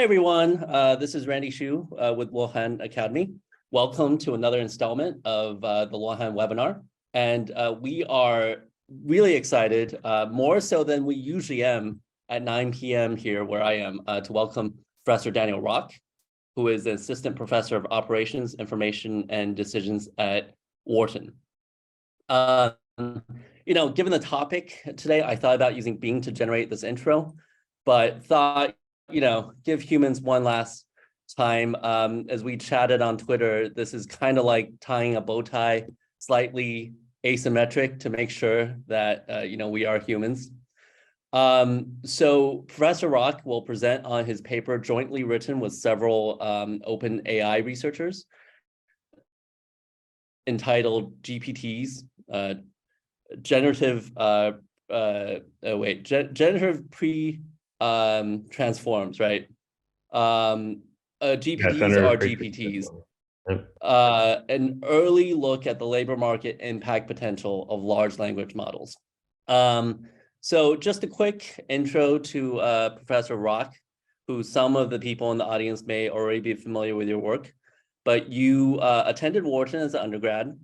Hi, everyone. This is Randy Xu with Luohan Academy. Welcome to another installment of the Luohan Webinar. And we are really excited, more so than we usually am at 9 p.m. here where I am, to welcome Professor Daniel Rock, who is an Assistant Professor of Operations, Information, and Decisions at Wharton. Given the topic today, I thought about using Bing to generate this intro, but thought, give humans one last time. As we chatted on Twitter, this is kind of like tying a bow tie, slightly asymmetric to make sure that, we are humans. So Professor Rock will present on his paper jointly written with several open AI researchers entitled GPTs, generative transforms, right? GPTs are GPTs. An early look at the labor market impact potential of large language models. So just a quick intro to Professor Rock, who some of the people in the audience may already be familiar with your work, but you attended Wharton as an undergrad,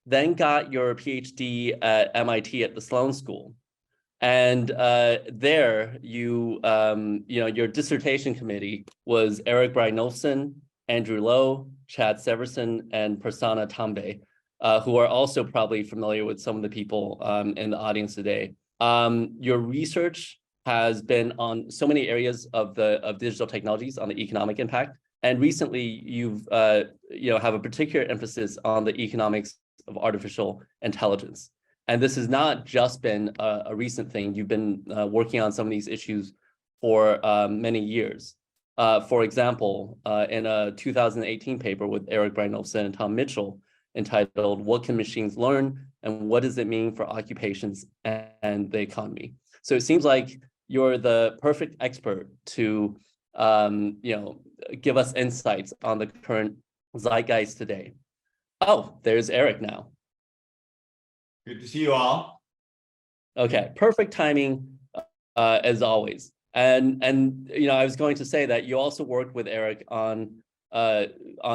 then got your PhD at MIT at the Sloan School. And there, your dissertation committee was Eric Brynjolfsson, Andrew Lo, Chad Severson, and Prasanna Tambe, who are also probably familiar with some of the people in the audience today. Your research has been on so many areas of digital technologies on the economic impact, and recently you've have a particular emphasis on the economics of artificial intelligence. And this has not just been a recent thing. You've been working on some of these issues for many years. For example, in a 2018 paper with Eric Brynjolfsson and Tom Mitchell entitled "What Can Machines Learn and What Does It Mean for Occupations and the Economy?" So it seems like you're the perfect expert to give us insights on the current zeitgeist today. Oh, there's Eric now. Good to see you all. Okay, perfect timing as always. And I was going to say that you also worked with Eric on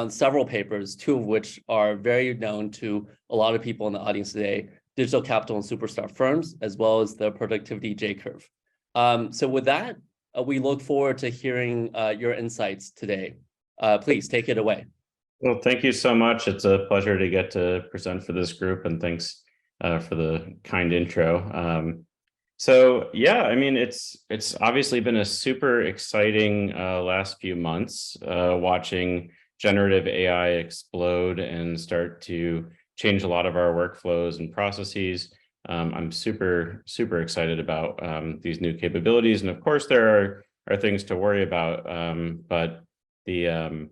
several papers, two of which are very known to a lot of people in the audience today: digital capital and superstar firms, as well as the productivity J-curve. So with that, we look forward to hearing your insights today. Please take it away. Well, thank you so much. It's a pleasure to get to present for this group, and thanks for the kind intro. So yeah, I mean, it's obviously been a super exciting last few months watching generative AI explode and start to change a lot of our workflows and processes. I'm super excited about these new capabilities, and of course there are things to worry about, but the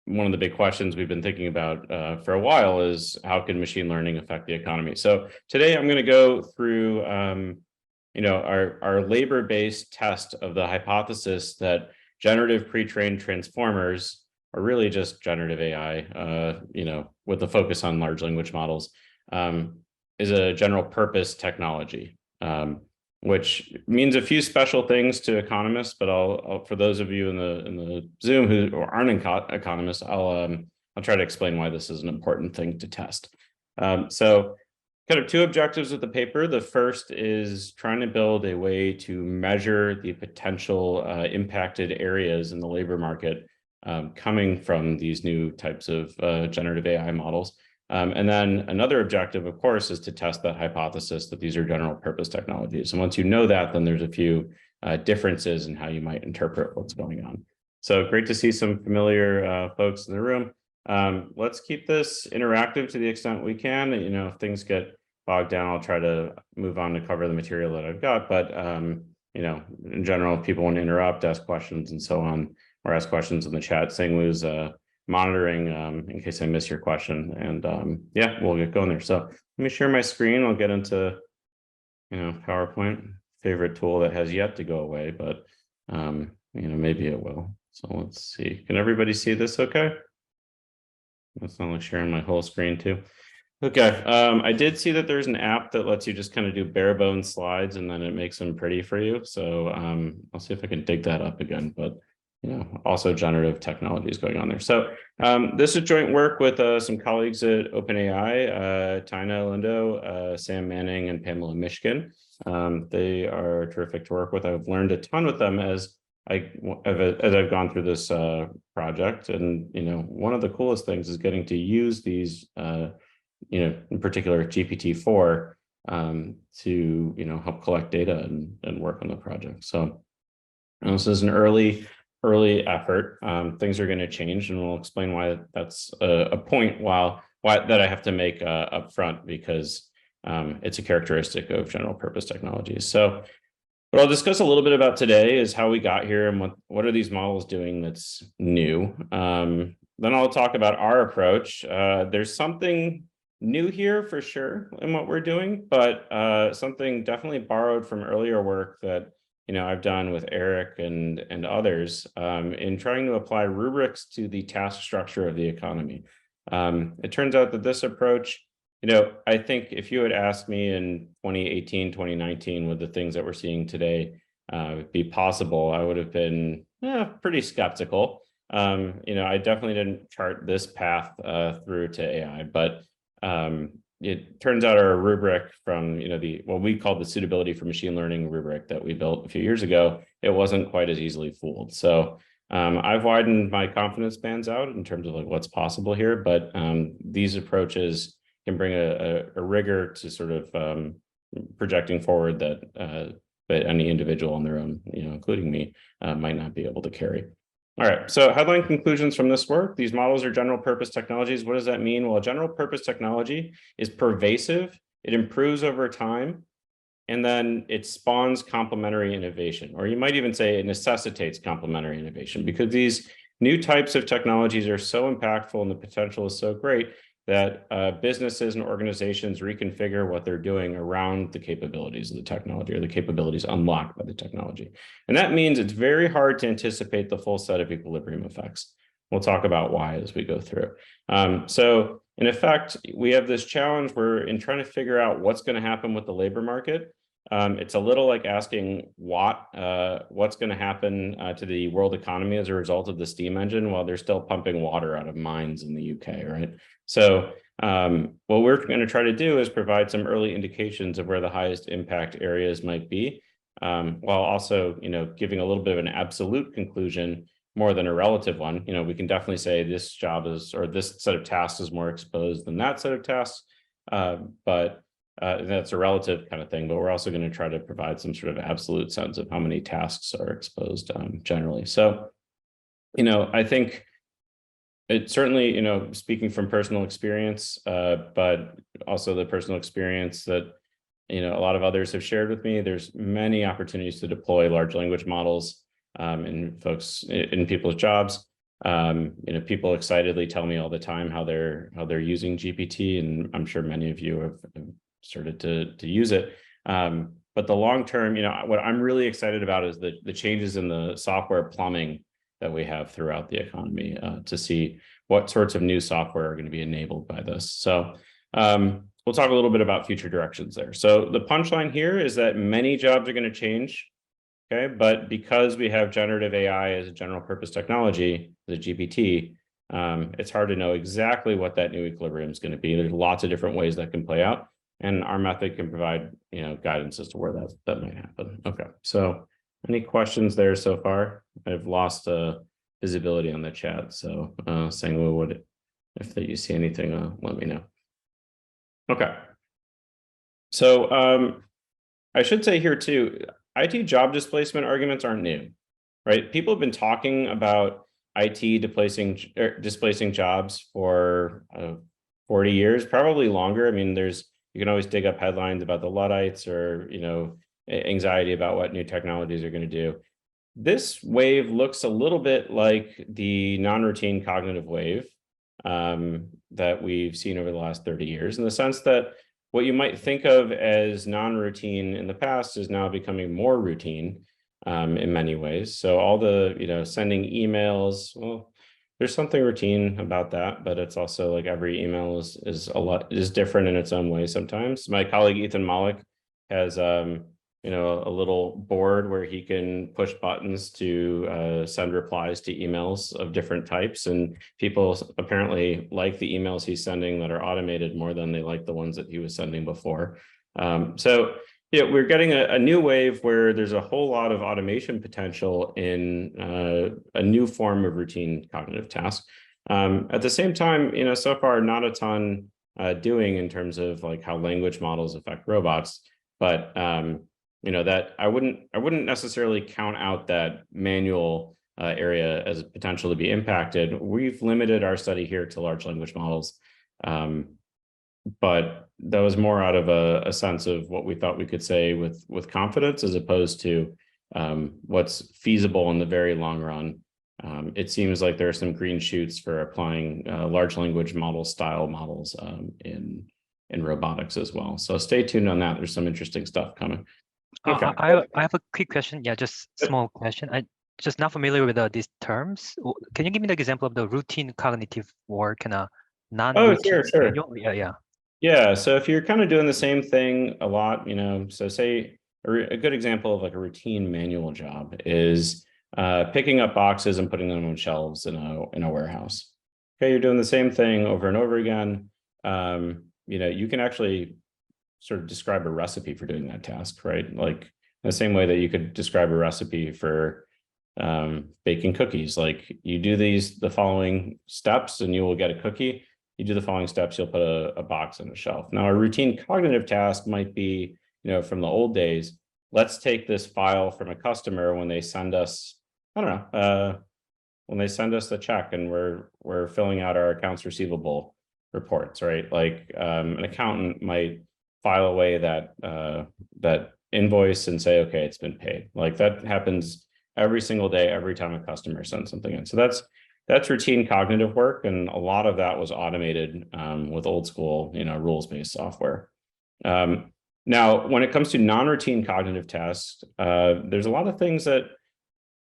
one of the big questions we've been thinking about for a while is how can machine learning affect the economy? So today I'm going to go through, our labor-based test of the hypothesis that generative pre-trained transformers are really just generative AI, with a focus on large language models, is a general purpose technology. Which means a few special things to economists, but I'll for those of you in the Zoom who aren't economists, I'll try to explain why this is an important thing to test. So kind of two objectives with the paper. The first is trying to build a way to measure the potential impacted areas in the labor market coming from these new types of generative AI models. And then another objective, of course, is to test that hypothesis that these are general purpose technologies. And once you know that, then there's a few differences in how you might interpret what's going on. So great to see some familiar folks in the room. Let's keep this interactive to the extent we can. If things get bogged down, I'll try to move on to cover the material that I've got. But, in general, if people want to interrupt, ask questions and so on, or ask questions in the chat, Sangwoo's monitoring in case I miss your question, and yeah, we'll get going there. So let me share my screen. I'll get into PowerPoint, favorite tool that has yet to go away, but maybe it will. So let's see, can everybody see this okay? That's not like sharing my whole screen too. Okay, I did see that there's an app that lets you just kind of do bare bones slides and then it makes them pretty for you. So I'll see if I can dig that up again, but also generative technologies going on there. So this is joint work with some colleagues at OpenAI, Tina Lindo, Sam Manning, and Pamela Mishkin. They are terrific to work with. I've learned a ton with them as I've gone through this project, and one of the coolest things is getting to use these in particular GPT-4 to help collect data and work on the project. So this is an early effort. Things are going to change, and we'll explain why that's a point that I have to make up front, because it's a characteristic of general purpose technologies. So what I'll discuss a little bit about today is how we got here and what are these models doing that's new. Then I'll talk about our approach. There's something new here for sure in what we're doing, but something definitely borrowed from earlier work that I've done with Eric and others in trying to apply rubrics to the task structure of the economy. It turns out that this approach, I think if you had asked me in 2018, 2019, with the things that we're seeing today be possible, I would have been pretty skeptical. I definitely didn't chart this path through to AI, but it turns out our rubric from what we call the suitability for machine learning rubric that we built a few years ago, it wasn't quite as easily fooled. So I've widened my confidence bands out in terms of what's possible here, but these approaches can bring a rigor to sort of projecting forward that any individual on their own, including me, might not be able to carry. All right, so headline conclusions from this work. These models are general purpose technologies. What does that mean? Well, a general purpose technology is pervasive, it improves over time, and then it spawns complementary innovation, or you might even say it necessitates complementary innovation, because these new types of technologies are so impactful and the potential is so great that businesses and organizations reconfigure what they're doing around the capabilities of the technology, or the capabilities unlocked by the technology. And that means it's very hard to anticipate the full set of equilibrium effects. We'll talk about why as we go through. So in effect, we have this challenge where in trying to figure out what's going to happen with the labor market, it's a little like asking what's going to happen to the world economy as a result of the steam engine while they're still pumping water out of mines in the UK, right? So what we're going to try to do is provide some early indications of where the highest impact areas might be, while also, giving a little bit of an absolute conclusion more than a relative one. We can definitely say this job is, or this set of tasks is more exposed than that set of tasks, but that's a relative kind of thing. But we're also going to try to provide some sort of absolute sense of how many tasks are exposed generally. So, I think it certainly, speaking from personal experience, but also the personal experience that, a lot of others have shared with me, there's many opportunities to deploy large language models in people's jobs. People excitedly tell me all the time how they're using GPT, and I'm sure many of you have started to use it. But the long term, what I'm really excited about is the changes in the software plumbing that we have throughout the economy to see what sorts of new software are going to be enabled by this. So we'll talk a little bit about future directions there. So the punchline here is that many jobs are going to change, okay? But because we have generative AI as a general purpose technology, the GPT, it's hard to know exactly what that new equilibrium is going to be. There's lots of different ways that can play out, and our method can provide guidance as to where that might happen. Okay, so any questions there so far? I've lost visibility on the chat, so Sangwoo, if you see anything, let me know. Okay, so I should say here too, IT job displacement arguments aren't new, right? People have been talking about IT displacing jobs for 40 years, probably longer. I mean, you can always dig up headlines about the Luddites or anxiety about what new technologies are going to do. This wave looks a little bit like the non-routine cognitive wave that we've seen over the last 30 years, in the sense that what you might think of as non-routine in the past is now becoming more routine in many ways. So all the, sending emails, well, there's something routine about that, but it's also like every email is different in its own way sometimes. My colleague Ethan Malik has you know, a little board where he can push buttons to send replies to emails of different types, and people apparently like the emails he's sending that are automated more than they like the ones that he was sending before. So yeah, we're getting a new wave where there's a whole lot of automation potential in a new form of routine cognitive tasks. At the same time, you know, so far not a ton doing in terms of like how language models affect robots, but you know, that I wouldn't necessarily count out that manual area as a potential to be impacted. We've limited our study here to large language models. But that was more out of a sense of what we thought we could say with confidence, as opposed to what's feasible in the very long run. It seems like there are some green shoots for applying large language model style models in robotics as well. So stay tuned on that. There's some interesting stuff coming. Okay. I have a quick question. Yeah, just small question. I just not familiar with these terms. Can you give me the example of the routine cognitive work and a non-routine Sure. manual? Yeah. Yeah, so if you're kind of doing the same thing a lot, you know, so say a good example of like a routine manual job is picking up boxes and putting them on shelves in a warehouse. Okay, you're doing the same thing over and over again. You know, you can actually sort of describe a recipe for doing that task, right? Like in the same way that you could describe a recipe for baking cookies. Like you do the following steps and you will get a cookie. You do the following steps, you'll put a box on a shelf. Now, a routine cognitive task might be, you know, from the old days, let's take this file from a customer when they send us, I don't know, when they send us the check and we're filling out our accounts receivable reports, right? Like an accountant might file away that invoice and say, okay, it's been paid. Like that happens every single day, every time a customer sends something in. So that's routine cognitive work, and a lot of that was automated with old school, you know, rules-based software. Now, when it comes to non-routine cognitive tasks, there's a lot of things that,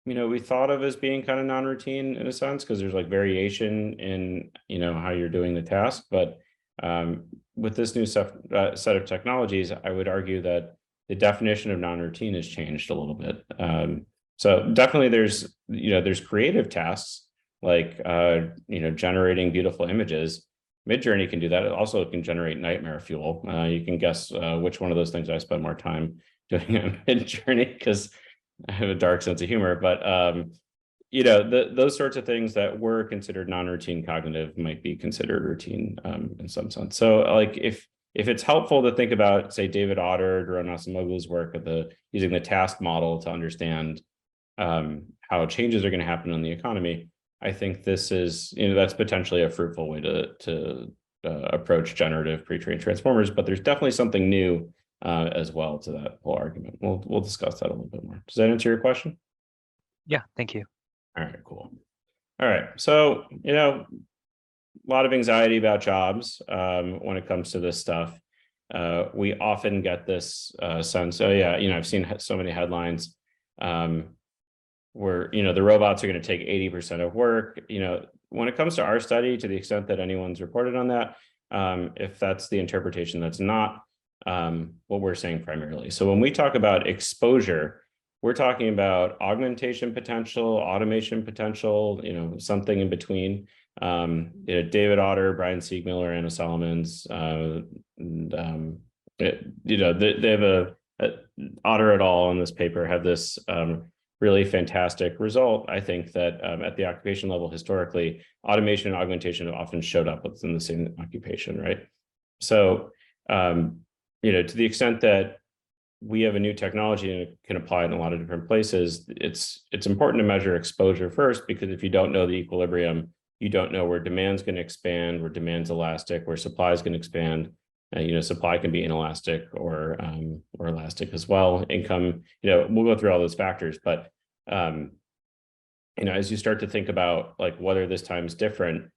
you know, we thought of as being kind of non-routine in a sense, because there's like variation in, you know, how you're doing the task. But with this new set of technologies, I would argue that the definition of non-routine has changed a little bit. So definitely there's creative tasks, like, you know, generating beautiful images. Midjourney can do that. It also can generate nightmare fuel. You can guess which one of those things I spend more time doing on Midjourney, because I have a dark sense of humor. But, you know, those sorts of things that were considered non-routine cognitive might be considered routine in some sense. So like if it's helpful to think about, say, David Otter or Doron Acemoglu's work of using the task model to understand how changes are going to happen in the economy, I think this is, you know, that's potentially a fruitful way to approach generative pre-trained transformers, but there's definitely something new as well to that whole argument. We'll discuss that a little bit more. Does that answer your question? Yeah, thank you. All right, cool. All right, so, you know, a lot of anxiety about jobs when it comes to this stuff. We often get this sense, oh yeah, you know, I've seen so many headlines where, you know, the robots are going to take 80% of work. You know, when it comes to our study, to the extent that anyone's reported on that, if that's the interpretation, that's not what we're saying primarily. So when we talk about exposure, we're talking about augmentation potential, automation potential, you know, something in between. You know, David Otter, Brian Siegmiller, Anna Solomons, you know, they have Otter et al. On this paper have this really fantastic result. I think that at the occupation level, historically, automation and augmentation have often showed up within the same occupation, right? So, you know, to the extent that we have a new technology and it can apply it in a lot of different places, it's important to measure exposure first, because if you don't know the equilibrium, you don't know where demand's going to expand, where demand's elastic, where supply is going to expand. You know, supply can be inelastic or elastic as well. Income, you know, we'll go through all those factors, but you know, as you start to think about like whether this time is different,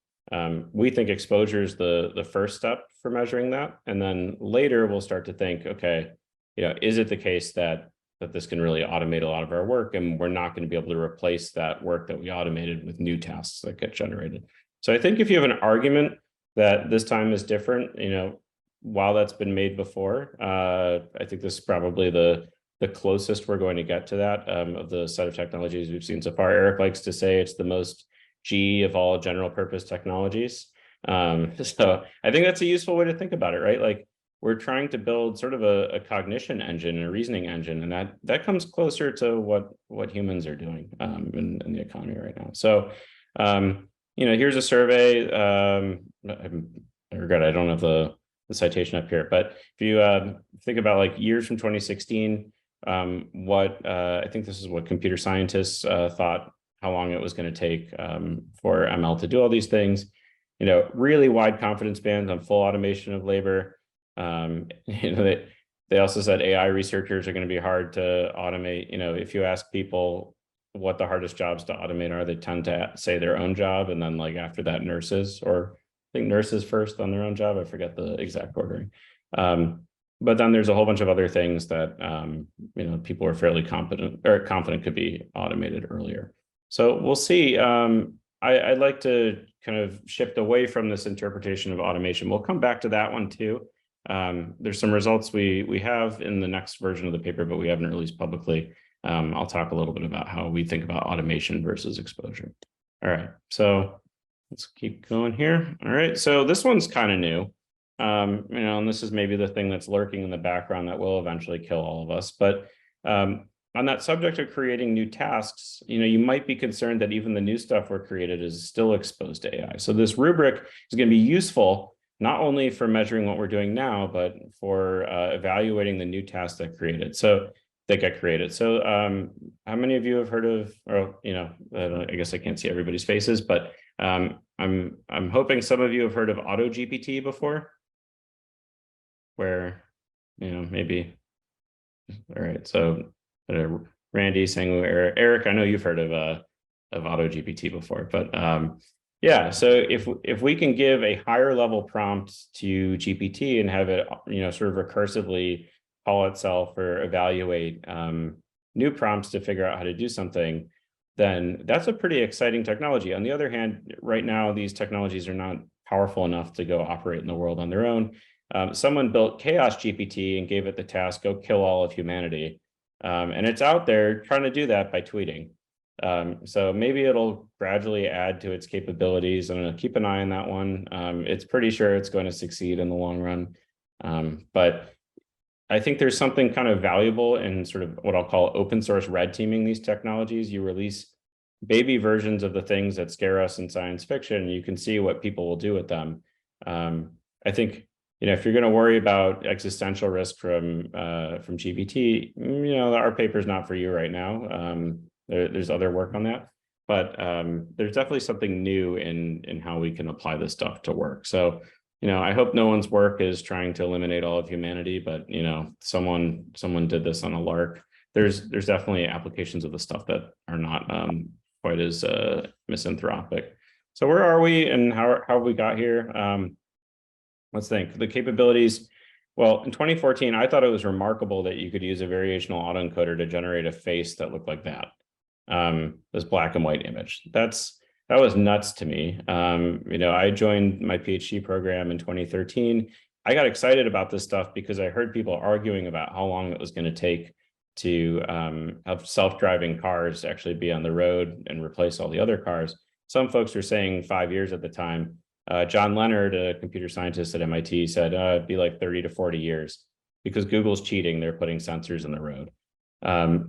we think exposure is the first step for measuring that, and then later we'll start to think, okay, you know, is it the case that that this can really automate a lot of our work, and we're not going to be able to replace that work that we automated with new tasks that get generated. So I think if you have an argument that this time is different, you know, while that's been made before, I think this is probably the closest we're going to get to that of the set of technologies we've seen so far. Eric likes to say it's the most G of all general purpose technologies. So I think that's a useful way to think about it, right? Like, we're trying to build sort of a cognition engine, a reasoning engine, and that comes closer to what humans are doing in the economy right now. So, you know, here's a survey. I regret I don't have the citation up here, but if you think about like years from 2016, I think this is what computer scientists thought how long it was going to take for ML to do all these things. You know, really wide confidence bands on full automation of labor. You know, they also said AI researchers are going to be hard to automate. You know, if you ask people what the hardest jobs to automate are, they tend to say their own job, and then like after that nurses, or I think nurses first on their own job. I forget the exact ordering. But then there's a whole bunch of other things that you know, people are fairly confident could be automated earlier. So we'll see. I'd like to kind of shift away from this interpretation of automation. We'll come back to that one too. There's some results we have in the next version of the paper, but we haven't released publicly. I'll talk a little bit about how we think about automation versus exposure. All right, so let's keep going here. All right, so this one's kind of new. You know, and this is maybe the thing that's lurking in the background that will eventually kill all of us. But on that subject of creating new tasks, you know, you might be concerned that even the new stuff we're created is still exposed to AI. So this rubric is going to be useful not only for measuring what we're doing now, but for evaluating the new tasks that get created. So how many of you have heard of, or, you know, I guess I can't see everybody's faces, but I'm hoping some of you have heard of Auto GPT before, where, you know, maybe, all right, so Randy, Sangu, Eric, I know you've heard of Auto GPT before, but yeah, so if we can give a higher level prompt to GPT and have it, you know, sort of recursively call itself or evaluate new prompts to figure out how to do something, then that's a pretty exciting technology. On the other hand, right now, these technologies are not powerful enough to go operate in the world on their own. Someone built Chaos GPT and gave it the task, go kill all of humanity. And it's out there trying to do that by tweeting. So maybe it'll gradually add to its capabilities. I'm going to keep an eye on that one. It's pretty sure it's going to succeed in the long run. But I think there's something kind of valuable in sort of what I'll call open source red teaming these technologies. You release baby versions of the things that scare us in science fiction, and you can see what people will do with them. I think, you know, if you're going to worry about existential risk from GPT, you know, our paper's not for you right now. There's other work on that, but there's definitely something new in how we can apply this stuff to work. So, you know, I hope no one's work is trying to eliminate all of humanity, but, you know, someone did this on a lark. There's definitely applications of the stuff that are not quite as misanthropic. So where are we, and how have we got here? Let's think. The capabilities. Well, in 2014, I thought it was remarkable that you could use a variational autoencoder to generate a face that looked like that. This black and white image. That was nuts to me. You know, I joined my PhD program in 2013. I got excited about this stuff because I heard people arguing about how long it was going to take to have self-driving cars actually be on the road and replace all the other cars. Some folks were saying 5 years at the time. John Leonard, a computer scientist at MIT, said it'd be like 30 to 40 years because Google's cheating. They're putting sensors in the road.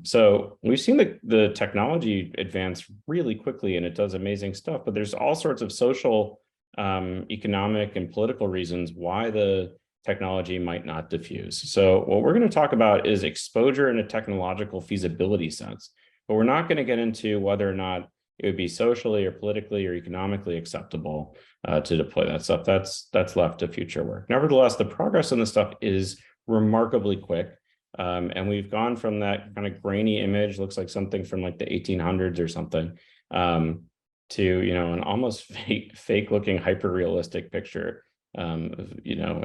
So we've seen the technology advance really quickly, and it does amazing stuff, but there's all sorts of social, economic, and political reasons why the technology might not diffuse. So what we're going to talk about is exposure in a technological feasibility sense, but we're not going to get into whether or not it would be socially or politically or economically acceptable to deploy that stuff. That's left to future work. Nevertheless, the progress on this stuff is remarkably quick. And we've gone from that kind of grainy image, looks like something from like the 1800s or something, to, you know, an almost fake looking hyper realistic picture. You know,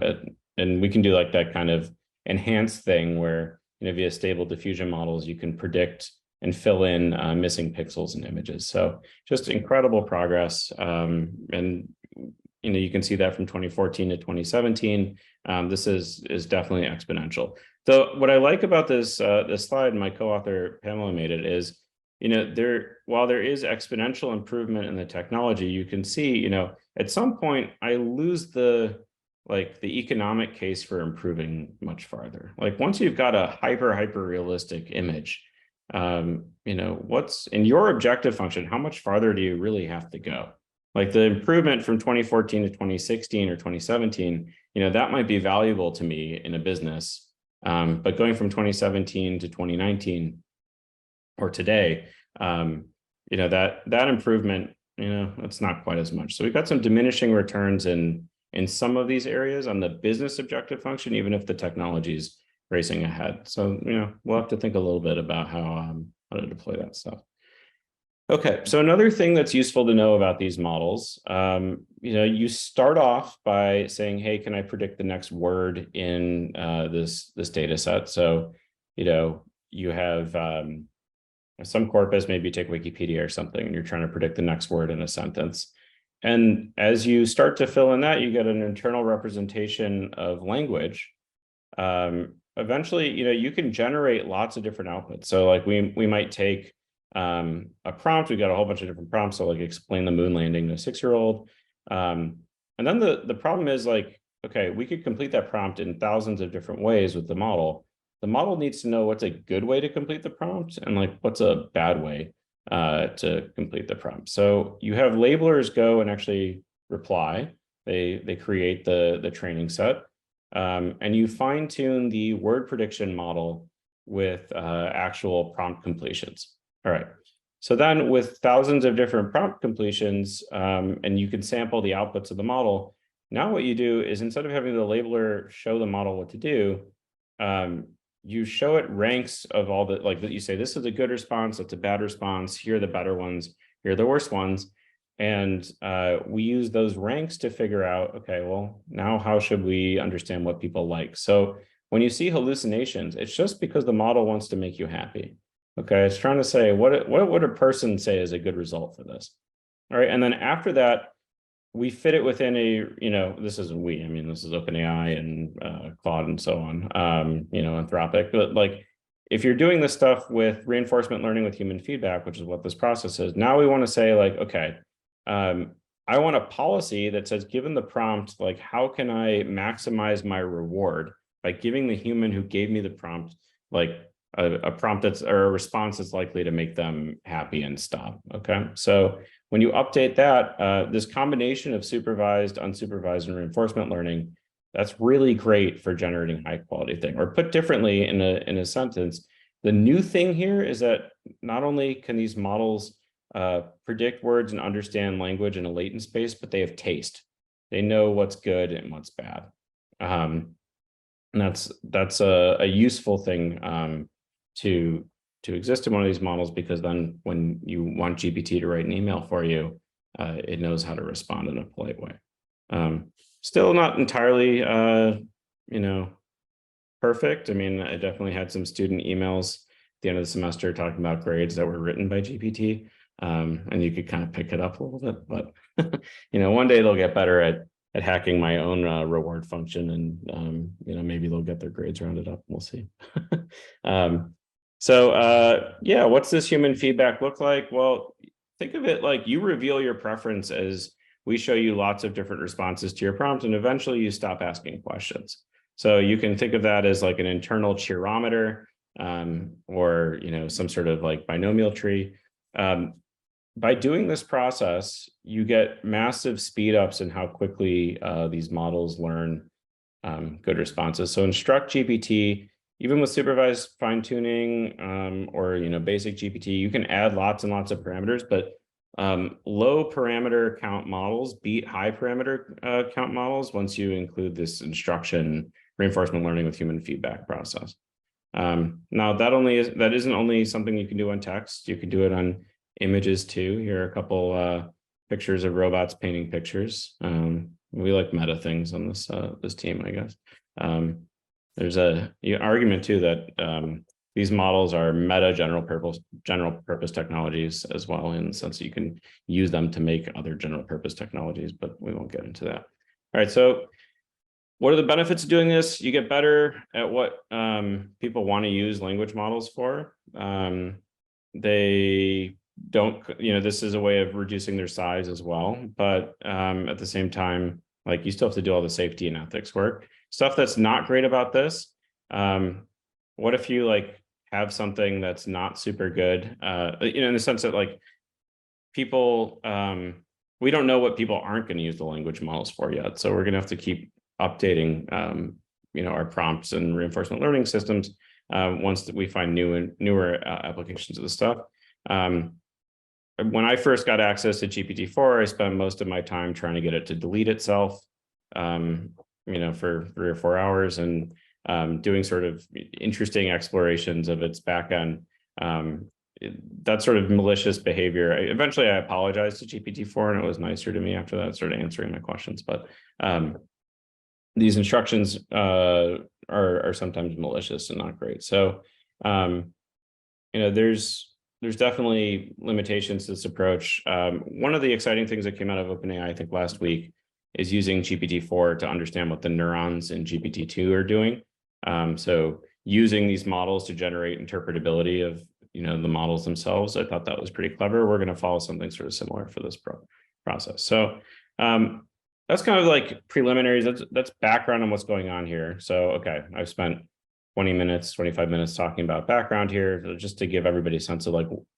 and we can do like that kind of enhanced thing where, via stable diffusion models, you can predict and fill in missing pixels in images. So just incredible progress. And you can see that from 2014 to 2017. This is definitely exponential. So what I like about this this slide, my co-author Pamela made it, is while there is exponential improvement in the technology, you can see at some point I lose the economic case for improving much farther. Like once you've got a hyper realistic image, what's in your objective function, how much farther do you really have to go? Like the improvement from 2014 to 2016 or 2017, that might be valuable to me in a business. But going from 2017 to 2019 or today, that improvement, it's not quite as much. So we've got some diminishing returns in some of these areas on the business objective function, even if the technology is racing ahead. So, we'll have to think a little bit about how to deploy that stuff. Okay, so another thing that's useful to know about these models, you start off by saying, hey, can I predict the next word in this data set? So, you have some corpus, maybe take Wikipedia or something, and you're trying to predict the next word in a sentence. And as you start to fill in that, you get an internal representation of language. Eventually, you can generate lots of different outputs. So like we might take a prompt. We got a whole bunch of different prompts. So like explain the moon landing to a 6-year-old. And then the problem is like, okay, we could complete that prompt in thousands of different ways with the model. The model needs to know what's a good way to complete the prompt and like what's a bad way to complete the prompt. So you have labelers go and actually reply. They create the training set, and you fine tune the word prediction model with actual prompt completions. All right. So then with thousands of different prompt completions, and you can sample the outputs of the model. Now what you do is instead of having the labeler show the model what to do, you show it ranks of all the, like you say, this is a good response, that's a bad response, here are the better ones, here are the worst ones. And we use those ranks to figure out, okay, well, now how should we understand what people like? So when you see hallucinations, it's just because the model wants to make you happy. Okay, it's trying to say, what would a person say is a good result for this? All right, and then after that, we fit it within a, this isn't we, I mean, this is OpenAI and Claude and so on, Anthropic. But like, if you're doing this stuff with reinforcement learning with human feedback, which is what this process is, now we want to say like, okay, I want a policy that says, given the prompt, like, how can I maximize my reward by giving the human who gave me the prompt, like a prompt or a response that's likely to make them happy and stop. Okay, so when you update that, this combination of supervised, unsupervised, and reinforcement learning, that's really great for generating high quality thing. Or put differently in a sentence, the new thing here is that not only can these models predict words and understand language in a latent space, but they have taste. They know what's good and what's bad. And that's a useful thing to exist in one of these models, because then when you want GPT to write an email for you, it knows how to respond in a polite way. Still not entirely, perfect. I mean, I definitely had some student emails at the end of the semester talking about grades that were written by GPT, and you could kind of pick it up a little bit. But one day they'll get better at hacking my own reward function, and maybe they'll get their grades rounded up. We'll see. Yeah, what's this human feedback look like? Well, think of it like you reveal your preference as we show you lots of different responses to your prompt, and eventually you stop asking questions. So you can think of that as like an internal cheerometer, or some sort of like binomial tree. By doing this process, you get massive speed ups in how quickly these models learn good responses. So instruct GPT, even with supervised fine tuning, or basic GPT, you can add lots and lots of parameters, but low parameter count models beat high parameter count models once you include this instruction reinforcement learning with human feedback process. Now that isn't only something you can do on text. You can do it on images too. Here are a couple pictures of robots painting pictures. We like meta things on this team, I guess. there's a argument too that these models are meta general purpose technologies as well, in the sense that you can use them to make other general purpose technologies, but we won't get into that. All right, so what are the benefits of doing this? You get better at what people want to use language models for. They don't, this is a way of reducing their size as well, but at the same time, like, you still have to do all the safety and ethics work. Stuff that's not great about this. What if you have something that's not super good, in the sense that people, we don't know what people aren't going to use the language models for yet. So we're going to have to keep updating, our prompts and reinforcement learning systems once we find newer applications of the stuff. When I first got access to GPT-4, I spent most of my time trying to get it to delete itself, for 3 or 4 hours, and doing sort of interesting explorations of its backend. That sort of malicious behavior. Eventually, I apologized to GPT-4, and it was nicer to me after that, started answering my questions. But these instructions are sometimes malicious and not great. So, there's definitely limitations to this approach. One of the exciting things that came out of OpenAI, I think last week, is using GPT-4 to understand what the neurons in GPT-2 are doing. So using these models to generate interpretability of the models themselves, I thought that was pretty clever. We're going to follow something sort of similar for this process. So that's kind of like preliminaries. That's background on what's going on here. So, okay, I've spent 20 minutes, 25 minutes talking about background here, just to give everybody a sense of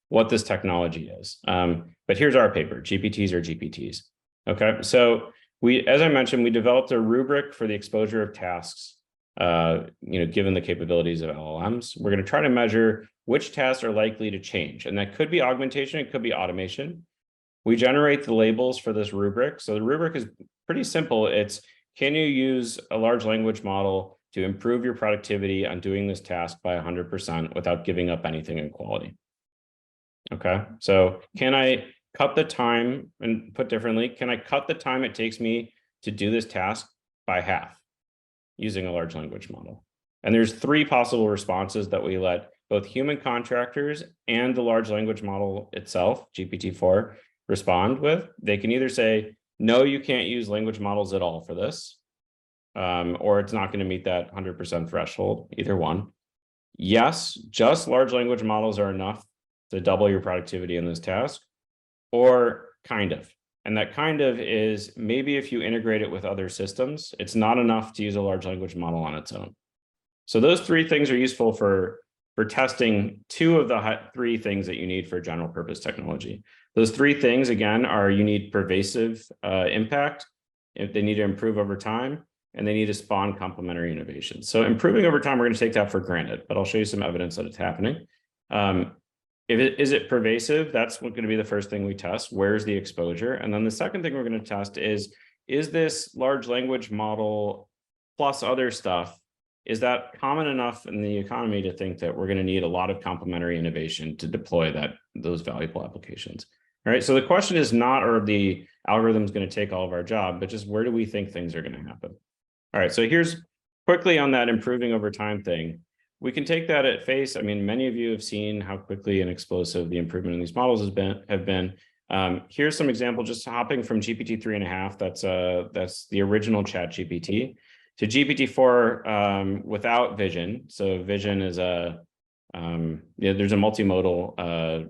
what this technology is. But here's our paper, GPTs or GPTs. Okay, so as I mentioned, we developed a rubric for the exposure of tasks, given the capabilities of LLMs. We're going to try to measure which tasks are likely to change, and that could be augmentation, it could be automation. We generate the labels for this rubric. So the rubric is pretty simple. It's, can you use a large language model to improve your productivity on doing this task by 100% without giving up anything in quality? Okay, so can I cut the time, and put differently, can I cut the time it takes me to do this task by half using a large language model? And there's 3 possible responses that we let both human contractors and the large language model itself, GPT-4, respond with. They can either say, no, you can't use language models at all for this, or it's not going to meet that 100% threshold, either one. Yes, just large language models are enough to double your productivity in this task, or kind of. And that kind of is maybe if you integrate it with other systems, it's not enough to use a large language model on its own. So those 3 things are useful for testing 2 of the 3 things that you need for general purpose technology. Those 3 things, again, are you need pervasive impact, if they need to improve over time, and they need to spawn complementary innovation. So improving over time, we're going to take that for granted, but I'll show you some evidence that it's happening. Is it pervasive? That's going to be the first thing we test. Where's the exposure? And then the second thing we're going to test is this large language model plus other stuff, is that common enough in the economy to think that we're going to need a lot of complementary innovation to deploy those valuable applications? All right, so the question is not, are the algorithms going to take all of our job, but just where do we think things are going to happen? All right, so here's quickly on that improving over time thing. We can take that at face. I mean, many of you have seen how quickly and explosive the improvement in these models have been. Here's some example, just hopping from GPT 3.5, that's the original Chat GPT, to GPT-4 without vision. So vision is there's a multimodal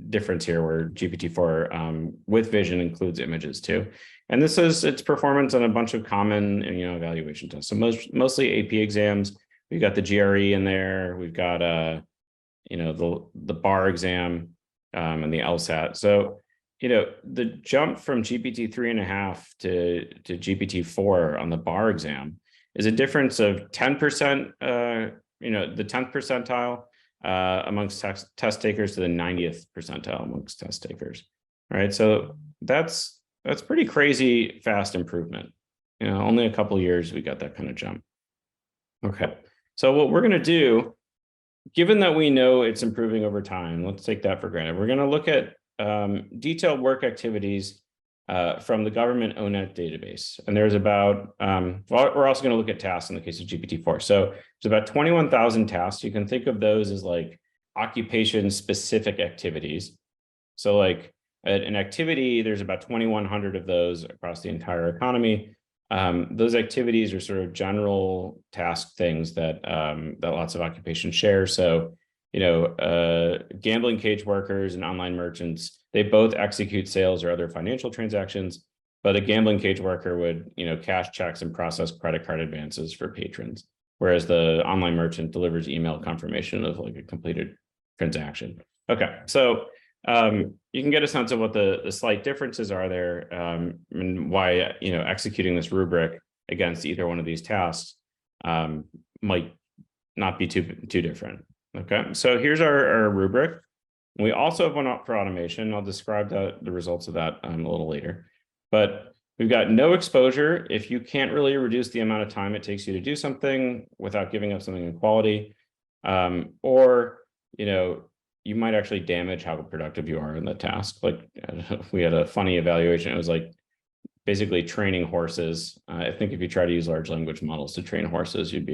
difference here where GPT-4 with vision includes images too. And this is its performance on a bunch of common evaluation tests. So mostly AP exams. We've got the GRE in there. We've got the bar exam and the LSAT. So the jump from GPT 3.5 to GPT-4 on the bar exam is a difference of 10%. The 10th percentile amongst test takers to the 90th percentile amongst test takers. All right, so that's pretty crazy fast improvement. Only a couple of years we got that kind of jump. Okay, so what we're going to do, given that we know it's improving over time, let's take that for granted. We're going to look at detailed work activities from the government ONET database. And there's about, well, we're also going to look at tasks in the case of GPT-4. So there's about 21,000 tasks. You can think of those as like occupation-specific activities. So like an activity, there's about 2,100 of those across the entire economy. Those activities are sort of general task things that that lots of occupations share. So, you know, gambling cage workers and online merchants, they both execute sales or other financial transactions, but a gambling cage worker would, you know, cash checks and process credit card advances for patrons, whereas the online merchant delivers email confirmation of like a completed transaction. Okay, so you can get a sense of what the slight differences are there, and why, you know, executing this rubric against either one of these tasks might not be too different. Okay, so here's our rubric. We also have one up for automation. I'll describe the results of that a little later. But we've got no exposure if you can't really reduce the amount of time it takes you to do something without giving up something in quality, or, you know, you might actually damage how productive you are in the task. Like we had a funny evaluation. It was like basically training horses. I think if you try to use large language models to train horses, you'd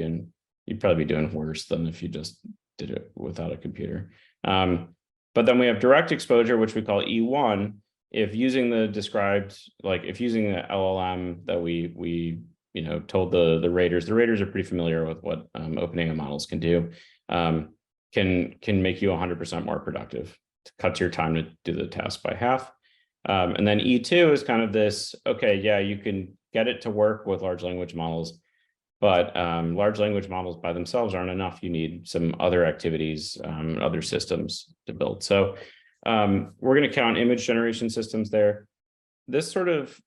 probably be doing worse than if you just did it without a computer. But then we have direct exposure, which we call E1. If using the described, like if using the LLM that we you know told the raters are pretty familiar with what OpenAI models can do. Can make you 100% more productive, cuts your time to do the task by half. And then E2 is kind of this, okay, yeah, you can get it to work with large language models, but large language models by themselves aren't enough. You need some other activities, other systems to build. So we're going to count image generation systems there. This sort of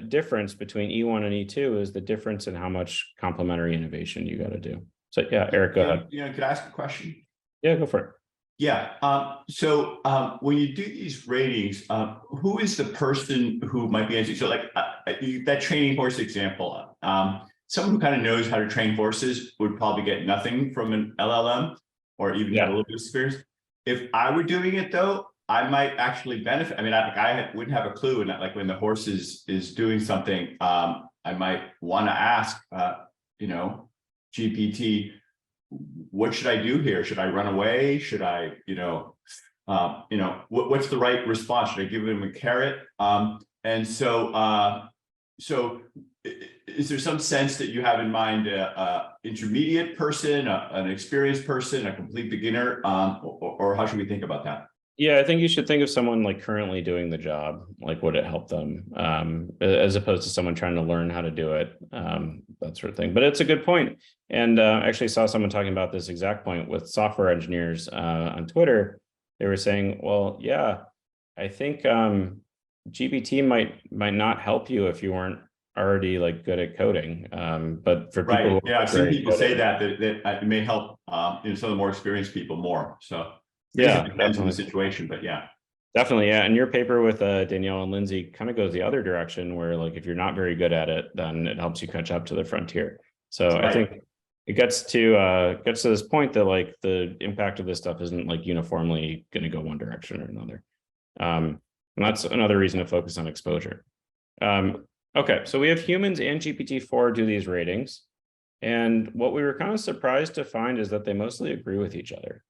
difference between E1 and E2 is the difference in how much complementary innovation you got to do. So yeah, Eric, go ahead. You know, could I ask a question? Yeah, go for it. Yeah. So when you do these ratings, who is the person who might be answering? So like that training horse example, someone who kind of knows how to train horses would probably get nothing from an LLM or even have a little bit of experience. If I were doing it though, I might actually benefit. I mean, I wouldn't have a clue. And like when the horse is doing something, I might want to ask, you know, GPT, what should I do here? Should I run away? Should I, what's the right response? Should I give him a carrot? And so, is there some sense that you have in mind intermediate person, an experienced person, a complete beginner, or how should we think about that? Yeah, I think you should think of someone like currently doing the job, like would it help them, as opposed to someone trying to learn how to do it, that sort of thing. But it's a good point. And I actually saw someone talking about this exact point with software engineers on Twitter. They were saying, well, yeah, I think GPT might not help you if you weren't already like good at coding. But for people, yeah, I've seen people say that it may help some of the more experienced people more. So. Yeah, it depends on the situation, but yeah. Definitely, yeah. And your paper with Danielle and Lindsay kind of goes the other direction where like if you're not very good at it, then it helps you catch up to the frontier. So right. I think it gets to this point that like the impact of this stuff isn't like uniformly going to go one direction or another. And that's another reason to focus on exposure. Okay, so we have humans and GPT-4 do these ratings. And what we were kind of surprised to find is that they mostly agree with each other.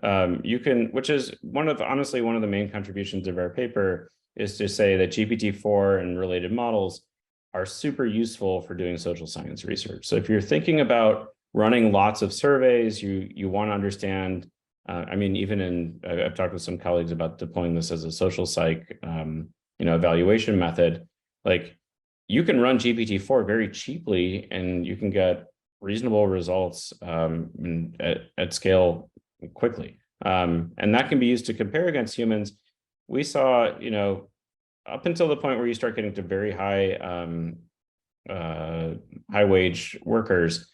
Which is honestly one of the main contributions of our paper, is to say that GPT-4 and related models are super useful for doing social science research. So if you're thinking about running lots of surveys, you want to understand, I mean, even I've talked with some colleagues about deploying this as a social psych, evaluation method. Like you can run GPT-4 very cheaply and you can get reasonable results at scale quickly. And that can be used to compare against humans. We saw, up until the point where you start getting to very high wage workers,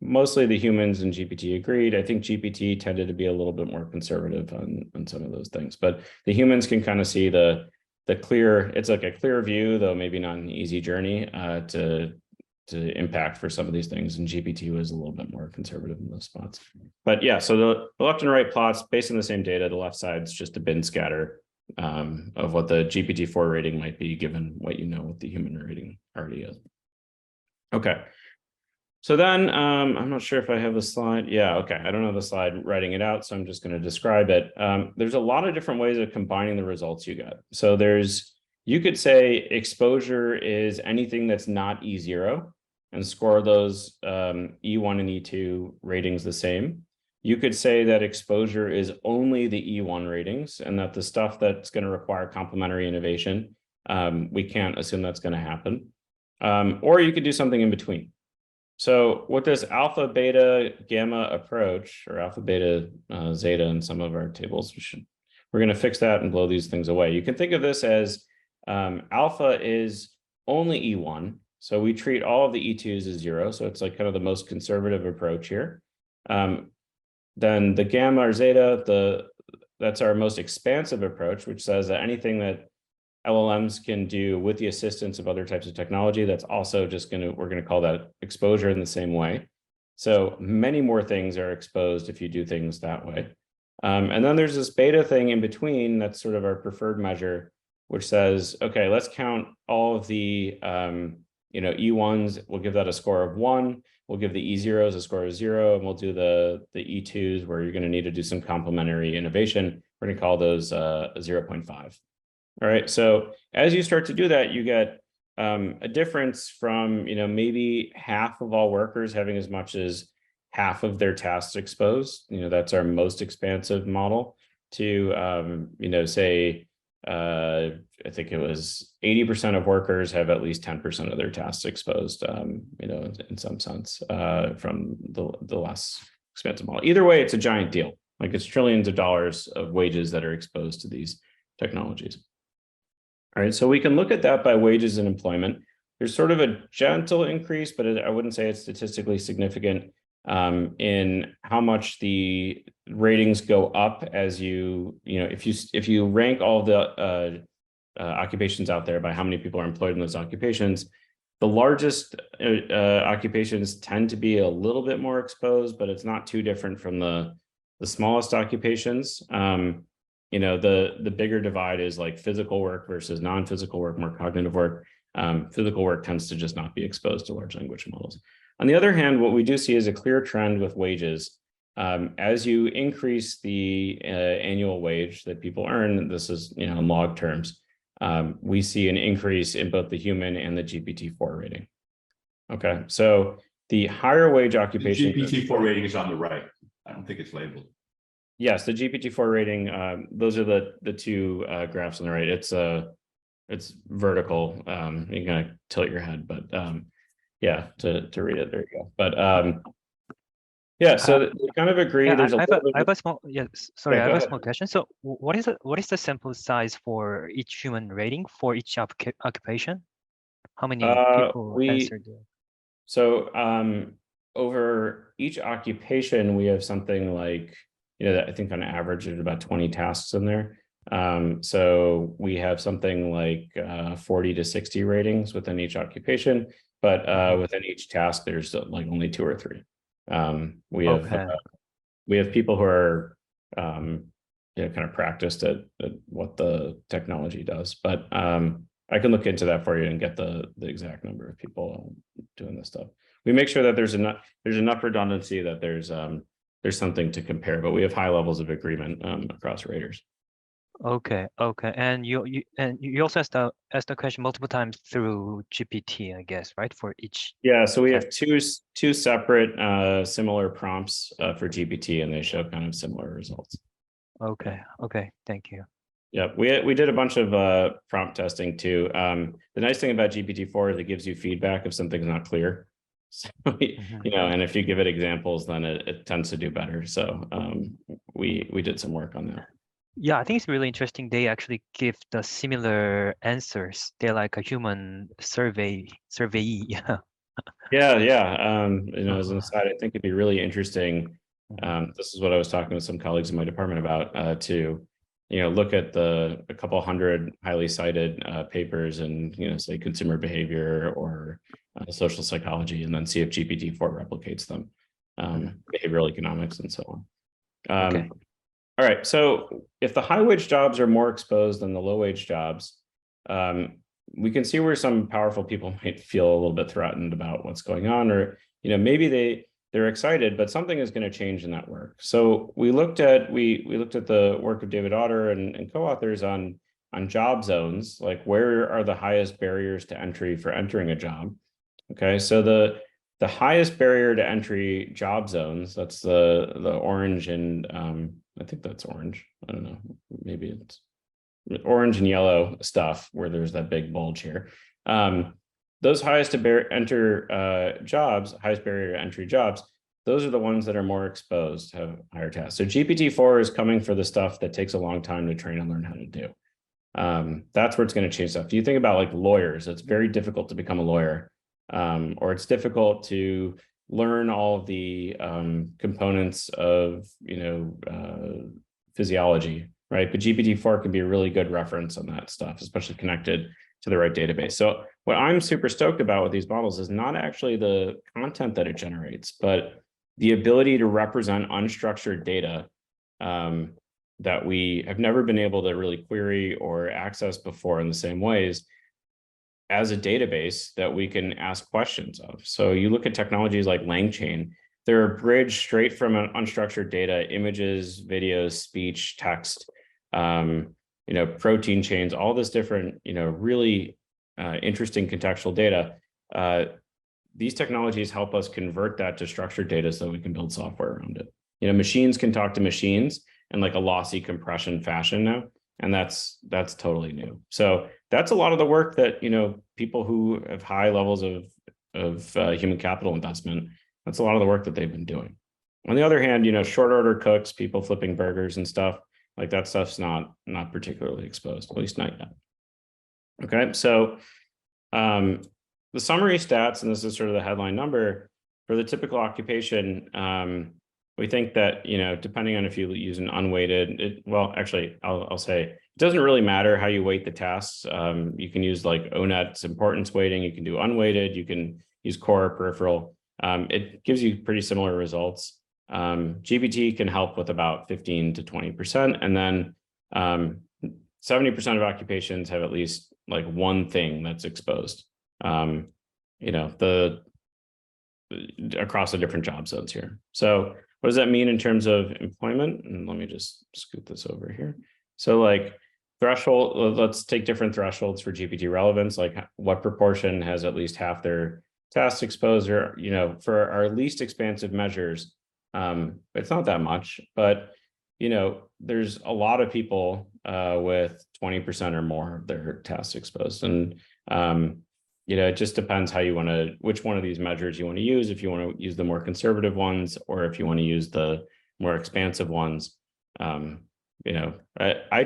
mostly the humans and GPT agreed. I think GPT tended to be a little bit more conservative on some of those things, but the humans can kind of see the clear, it's like a clear view, though maybe not an easy journey to impact for some of these things, and GPT was a little bit more conservative in those spots. But yeah, so the left and right plots based on the same data. The left side's just a bin scatter of what the GPT-4 rating might be, given what you know what the human rating already is. Okay. So then I'm not sure if I have a slide. Yeah, okay. I don't have a slide writing it out, so I'm just going to describe it. There's a lot of different ways of combining the results you get. So you could say exposure is anything that's not E0 and score those E1 and E2 ratings the same. You could say that exposure is only the E1 ratings and that the stuff that's going to require complementary innovation, we can't assume that's going to happen. Or you could do something in between. So with this alpha, beta, gamma approach, or alpha, beta, zeta in some of our tables, we're going to fix that and blow these things away. You can think of this as alpha is only E1. So we treat all of the E2s as 0. So it's like kind of the most conservative approach here. Then the gamma or zeta, that's our most expansive approach, which says that anything that LLMs can do with the assistance of other types of technology, that's also just we're going to call that exposure in the same way. So many more things are exposed if you do things that way. And then there's this beta thing in between that's sort of our preferred measure, which says, okay, let's count all of the E1s, we'll give that a score of 1. We'll give the E0s a score of 0, and we'll do the E2s where you're going to need to do some complementary innovation. We're going to call those 0.5. All right, so as you start to do that, you get a difference from maybe half of all workers having as much as half of their tasks exposed. That's our most expansive model to say I think it was 80% of workers have at least 10% of their tasks exposed, in some sense, from the less expensive model. Either way, it's a giant deal. Like it's trillions of dollars of wages that are exposed to these technologies. All right, so we can look at that by wages and employment. There's sort of a gentle increase, but I wouldn't say it's statistically significant in how much the ratings go up as if you rank all the occupations out there by how many people are employed in those occupations. The largest occupations tend to be a little bit more exposed, but it's not too different from the smallest occupations. The bigger divide is like physical work versus non-physical work, more cognitive work. Physical work tends to just not be exposed to large language models. On the other hand, what we do see is a clear trend with wages. As you increase the annual wage that people earn, this is in log terms, we see an increase in both the human and the GPT-4 rating. Okay, so the higher wage occupation. The GPT-4 rating is on the right. I don't think it's labeled. Yes, the GPT-4 rating, those are the two graphs on the right. It's vertical. You're gonna tilt your head, but yeah, to read it, there you go. But yeah, so we kind of agree. Yeah, there's I have a small sorry, Yeah, I have a ahead. small question. So what is the sample size for each human rating for each occupation? How many people answered? So over each occupation, we have something like, I think on average there's about 20 tasks in there. So we have something like 40 to 60 ratings within each occupation, but within each task, there's like only 2 or 3. We have people who are kind of practiced at what the technology does, but I can look into that for you and get the exact number of people doing this stuff. We make sure that there's enough redundancy that there's something to compare, but we have high levels of agreement across raters. Okay, and you also asked the question multiple times through GPT, I guess, right? For each. Yeah, so we have two separate similar prompts for GPT, and they show kind of similar results. Okay, thank you. Yeah, we did a bunch of prompt testing too. The nice thing about GPT-4 is it gives you feedback if something's not clear. So and if you give it examples, then it tends to do better. So we did some work on that. Yeah, I think it's really interesting. They actually give the similar answers. They're like a human surveyee. Yeah. As an aside, I think it'd be really interesting. This is what I was talking with some colleagues in my department about to look at a couple hundred highly cited papers and say consumer behavior or social psychology, and then see if GPT-4 replicates them, behavioral economics and so on. Okay. All right. So if the high wage jobs are more exposed than the low wage jobs, we can see where some powerful people might feel a little bit threatened about what's going on, or maybe they're excited, but something is going to change in that work. So we looked at the work of David Otter and co-authors on job zones, like where are the highest barriers to entry for entering a job. Okay, so the highest barrier to entry job zones, that's the orange and I think that's orange. I don't know, maybe it's orange and yellow stuff where there's that big bulge here. Those highest barrier to entry jobs, those are the ones that are more exposed, have higher tasks. So GPT-4 is coming for the stuff that takes a long time to train and learn how to do. That's where it's going to change stuff. Do you think about like lawyers? It's very difficult to become a lawyer, or it's difficult to learn all of the components of physiology, right? But GPT-4 can be a really good reference on that stuff, especially connected to the right database. So what I'm super stoked about with these models is not actually the content that it generates, but the ability to represent unstructured data that we have never been able to really query or access before in the same ways as a database that we can ask questions of. So you look at technologies like LangChain, they're a bridge straight from an unstructured data, images, videos, speech, text, protein chains, all this different, really interesting contextual data. These technologies help us convert that to structured data so we can build software around it. Machines can talk to machines in like a lossy compression fashion now, and that's totally new. So that's a lot of the work that people who have high levels of human capital investment, that's a lot of the work that they've been doing. On the other hand, short order cooks, people flipping burgers and stuff, like that stuff's not particularly exposed, at least not yet. Okay, so the summary stats, and this is sort of the headline number for the typical occupation. We think that, depending on if you use an unweighted, I'll say it doesn't really matter how you weight the tasks. You can use like ONET's importance weighting. You can do unweighted. You can use core or peripheral. It gives you pretty similar results. GPT can help with about 15 to 20%. And then 70% of occupations have at least like one thing that's exposed, across the different job zones here. So what does that mean in terms of employment? And let me just scoot this over here. So like threshold, let's take different thresholds for GPT relevance, like what proportion has at least half their tasks exposed, or, for our least expansive measures, it's not that much, but, there's a lot of people with 20% or more of their tasks exposed. And, it just depends how which one of these measures you want to use, if you want to use the more conservative ones, or if you want to use the more expansive ones. I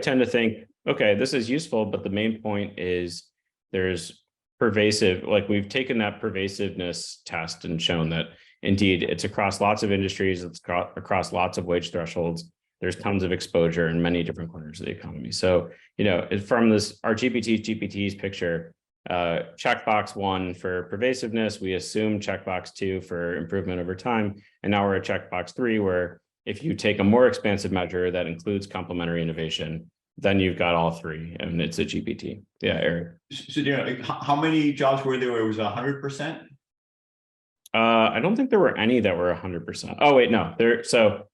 tend to think, okay, this is useful, but the main point is there's pervasive, like we've taken that pervasiveness test and shown that indeed it's across lots of industries, it's across lots of wage thresholds. There's tons of exposure in many different corners of the economy. So, from our GPTs picture, checkbox 1 for pervasiveness, we assume checkbox 2 for improvement over time. And now we're at checkbox 3, where if you take a more expansive measure that includes complementary innovation, then you've got all 3, and it's a GPT. Yeah, Eric. So, how many jobs were there where it was 100%? I don't think there were any that were 100%. Oh, wait, no. So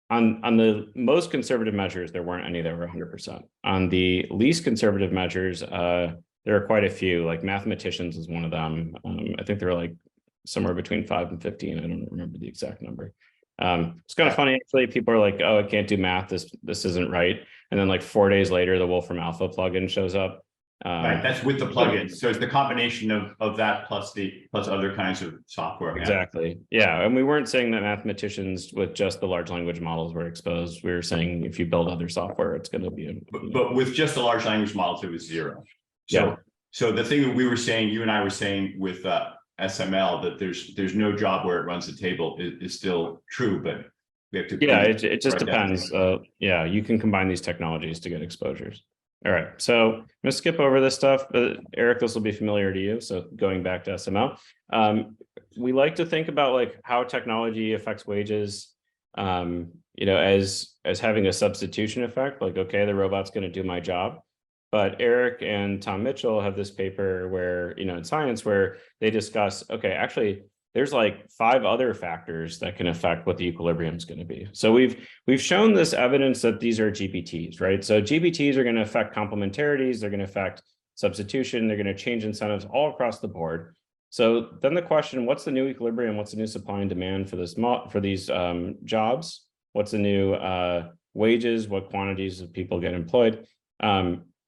on the most conservative measures, there weren't any that were 100%. On the least conservative measures, there are quite a few, like mathematicians is one of them. I think they're like somewhere between 5 and 15. I don't remember the exact number. It's kind of funny, actually. People are like, oh, I can't do math. This isn't right. And then like 4 days later, the Wolfram Alpha plugin shows up. Right, that's with the plugins. So it's the combination of that plus other kinds of software. Exactly. Yeah. And we weren't saying that mathematicians with just the large language models were exposed. We were saying if you build other software, it's going to be. But with just the large language models, it was 0. So the thing that we were saying, you and I were saying with SML, that there's no job where it runs the table is still true, but we have to. Yeah, it just depends. You can combine these technologies to get exposures. All right, so I'm gonna skip over this stuff, but Eric, this will be familiar to you. So going back to SML, we like to think about like how technology affects wages. as having a substitution effect, like, okay, the robot's going to do my job. But Eric and Tom Mitchell have this paper where, in Science, where they discuss, okay, actually, there's like 5 other factors that can affect what the equilibrium is going to be. So we've shown this evidence that these are GPTs, right? So GPTs are going to affect complementarities, they're going to affect substitution, they're going to change incentives all across the board. So then the question, what's the new equilibrium? What's the new supply and demand for these jobs? What's the new wages? What quantities of people get employed?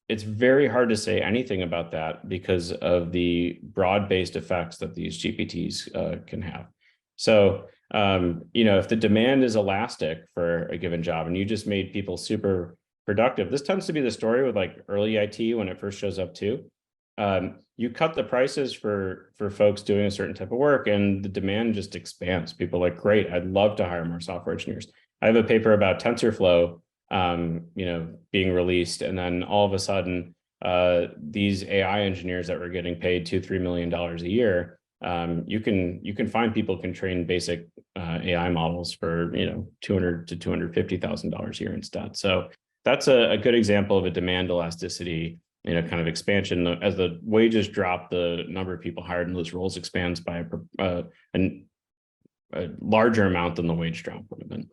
It's very hard to say anything about that because of the broad-based effects that these GPTs can have. So, if the demand is elastic for a given job and you just made people super productive, this tends to be the story with like early IT when it first shows up too. You cut the prices for folks doing a certain type of work and the demand just expands. People are like, great, I'd love to hire more software engineers. I have a paper about TensorFlow being released, and then all of a sudden, these AI engineers that were getting paid $2-3 million a year, you can find people can train basic AI models for $200,000 to $250,000 a year instead. So that's a good example of a demand elasticity, kind of expansion. As the wages drop, the number of people hired in those roles expands by a larger amount than the wage drop would have been.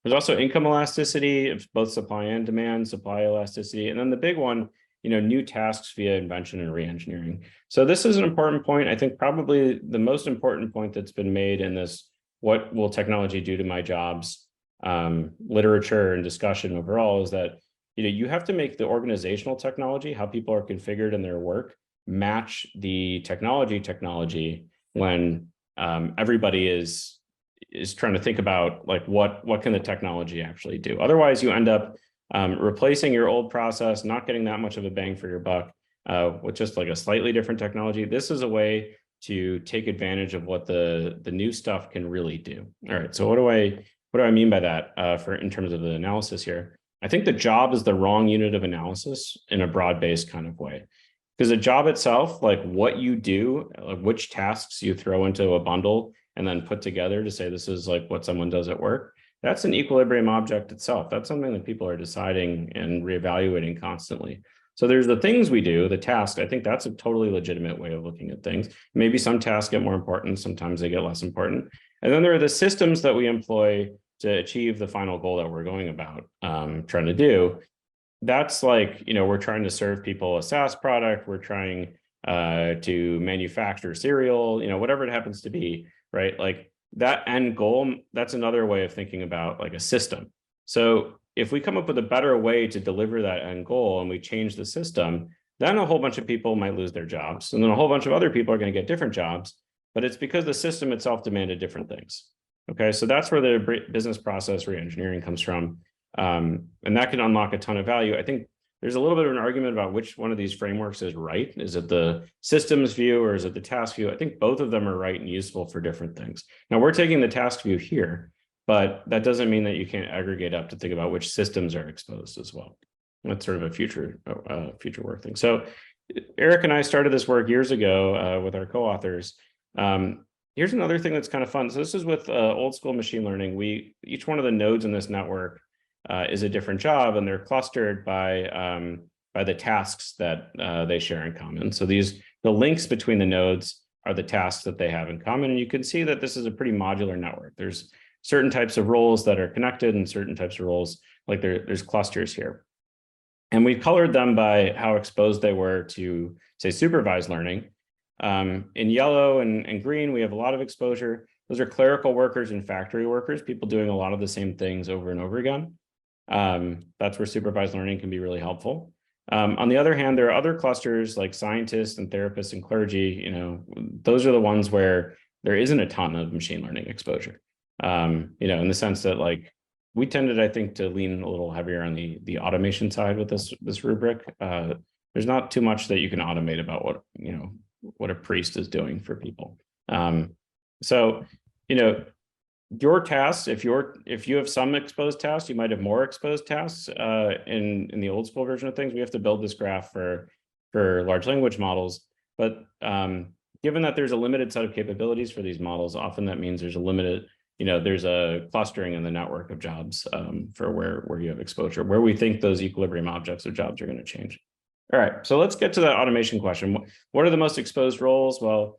There's also income elasticity of both supply and demand, supply elasticity. And then the big one, new tasks via invention and reengineering. So this is an important point. I think probably the most important point that's been made in this, what will technology do to my jobs, literature and discussion overall, is that, you have to make the organizational technology, how people are configured in their work, match the technology when everybody is trying to think about like what can the technology actually do. Otherwise, you end up replacing your old process, not getting that much of a bang for your buck with just like a slightly different technology. This is a way to take advantage of what the new stuff can really do. All right, so what do I mean by that in terms of the analysis here? I think the job is the wrong unit of analysis in a broad-based kind of way. Because the job itself, like what you do, like which tasks you throw into a bundle and then put together to say this is like what someone does at work, that's an equilibrium object itself. That's something that people are deciding and reevaluating constantly. So there's the things we do, the task. I think that's a totally legitimate way of looking at things. Maybe some tasks get more important, sometimes they get less important. And then there are the systems that we employ to achieve the final goal that we're going about trying to do. That's like, we're trying to serve people a SaaS product. We're trying to manufacture cereal, whatever it happens to be, right? Like that end goal, that's another way of thinking about like a system. So if we come up with a better way to deliver that end goal and we change the system, then a whole bunch of people might lose their jobs. And then a whole bunch of other people are going to get different jobs, but it's because the system itself demanded different things. Okay, so that's where the business process reengineering comes from. And that can unlock a ton of value. I think there's a little bit of an argument about which one of these frameworks is right. Is it the systems view or is it the task view? I think both of them are right and useful for different things. Now we're taking the task view here, but that doesn't mean that you can't aggregate up to think about which systems are exposed as well. That's sort of a future work thing. So Eric and I started this work years ago with our co-authors. Here's another thing that's kind of fun. So this is with old school machine learning. Each one of the nodes in this network is a different job, and they're clustered by the tasks that they share in common. So the links between the nodes are the tasks that they have in common. And you can see that this is a pretty modular network. There's certain types of roles that are connected and certain types of roles, like there's clusters here. And we colored them by how exposed they were to, say, supervised learning. In yellow and green, we have a lot of exposure. Those are clerical workers and factory workers, people doing a lot of the same things over and over again. That's where supervised learning can be really helpful. On the other hand, there are other clusters like scientists and therapists and clergy. Those are the ones where there isn't a ton of machine learning exposure. In the sense that like we tended, I think, to lean a little heavier on the automation side with this rubric. There's not too much that you can automate about what a priest is doing for people. So, your tasks, if you have some exposed tasks, you might have more exposed tasks in the old school version of things. We have to build this graph for large language models. But given that there's a limited set of capabilities for these models, often that means there's a limited there's a clustering in the network of jobs for where you have exposure, where we think those equilibrium objects of jobs are going to change. All right, so let's get to that automation question. What are the most exposed roles? Well,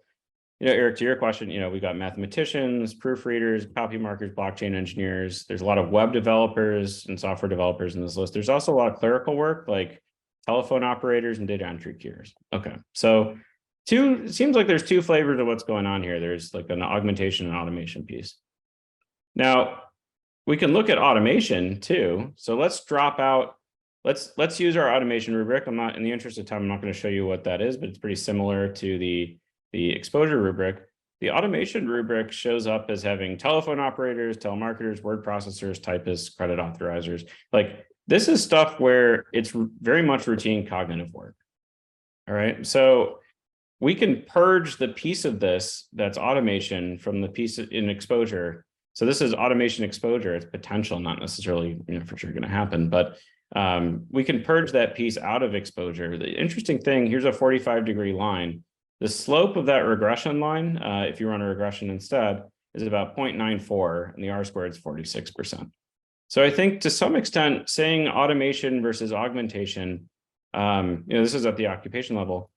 Eric, to your question, we got mathematicians, proofreaders, copy markers, blockchain engineers. There's a lot of web developers and software developers in this list. There's also a lot of clerical work like telephone operators and data entry keyers. Okay, so it seems like there's two flavors of what's going on here. There's like an augmentation and automation piece. Now, we can look at automation too. So let's drop out, let's use our automation rubric. In the interest of time, I'm not going to show you what that is, but it's pretty similar to the exposure rubric. The automation rubric shows up as having telephone operators, telemarketers, word processors, typists, credit authorizers. Like this is stuff where it's very much routine cognitive work. All right, so we can purge the piece of this that's automation from the piece in exposure. So this is automation exposure. It's potential, not necessarily for sure going to happen, but we can purge that piece out of exposure. The interesting thing, here's a 45-degree line. The slope of that regression line, if you run a regression instead, is about 0.94, and the R-squared is 46%. So I think to some extent, saying automation versus augmentation, this is at the occupation level,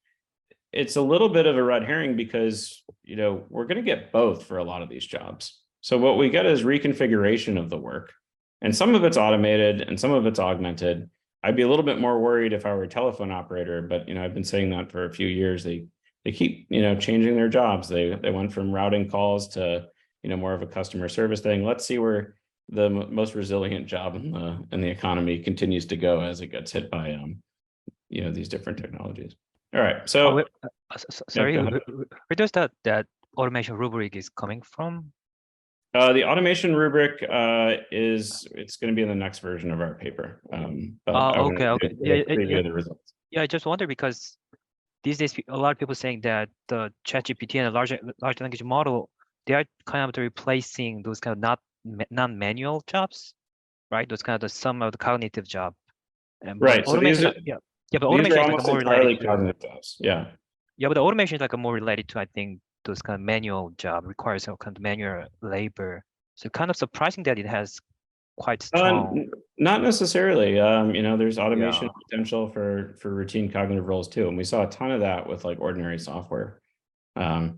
it's a little bit of a red herring because, we're going to get both for a lot of these jobs. So what we get is reconfiguration of the work, and some of it's automated and some of it's augmented. I'd be a little bit more worried if I were a telephone operator, but, I've been saying that for a few years. They keep, changing their jobs. They went from routing calls to, more of a customer service thing. Let's see where the most resilient job in the economy continues to go as it gets hit by, these different technologies. All right. So, sorry, yeah, where does that automation rubric is coming from? The automation rubric it's going to be in the next version of our paper. But okay. Yeah, the results. Yeah, I just wonder because these days a lot of people saying that the ChatGPT and the large language model, they are kind of replacing those kind of non-manual jobs, right? Those kind of some of the cognitive job. Right. So these are, but automation is like more related to cognitive jobs. Yeah. Yeah, but the automation is like more related to, I think, those kind of manual job requires some kind of manual labor. So kind of surprising that it has quite strong. Not necessarily. There's automation potential for routine cognitive roles too, and we saw a ton of that with like ordinary software. I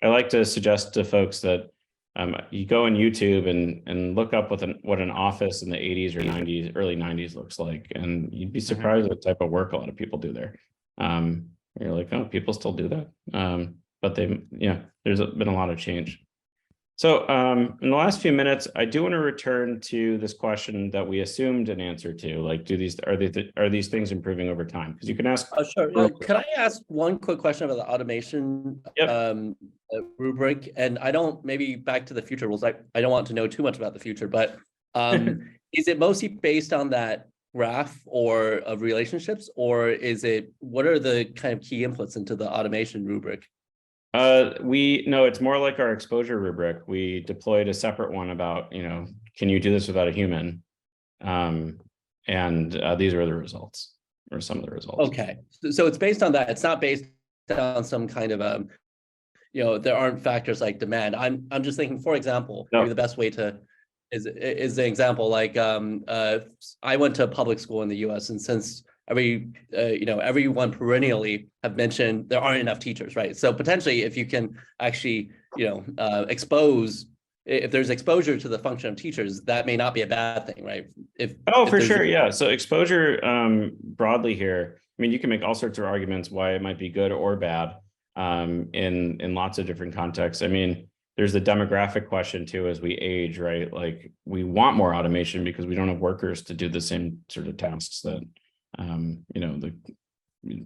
like to suggest to folks that you go on YouTube and look up what an office in the 80s or 90s, early 90s looks like, and you'd be surprised what type of work a lot of people do there. You're like, oh, people still do that. But there's been a lot of change. So in the last few minutes, I do want to return to this question that we assumed an answer to, like, are these things improving over time? Because you can ask. Sure. Can I ask one quick question about the automation rubric? And I don't, maybe back to the future rules. I don't want to know too much about the future, but is it mostly based on that graph or of relationships, or what are the kind of key inputs into the automation rubric? No, it's more like our exposure rubric. We deployed a separate one about, can you do this without a human? And these are the results, or some of the results. Okay, so it's based on that. It's not based on some kind of there aren't factors like demand. I'm just thinking, for example, maybe the best way to is the example like I went to public school in the U.S. and since everyone perennially have mentioned there aren't enough teachers, right? So potentially, if you can actually, expose, if there's exposure to the function of teachers, that may not be a bad thing, right? For sure, yeah. So exposure broadly here, I mean, you can make all sorts of arguments why it might be good or bad in lots of different contexts. I mean, there's the demographic question too as we age, right? Like we want more automation because we don't have workers to do the same sort of tasks that the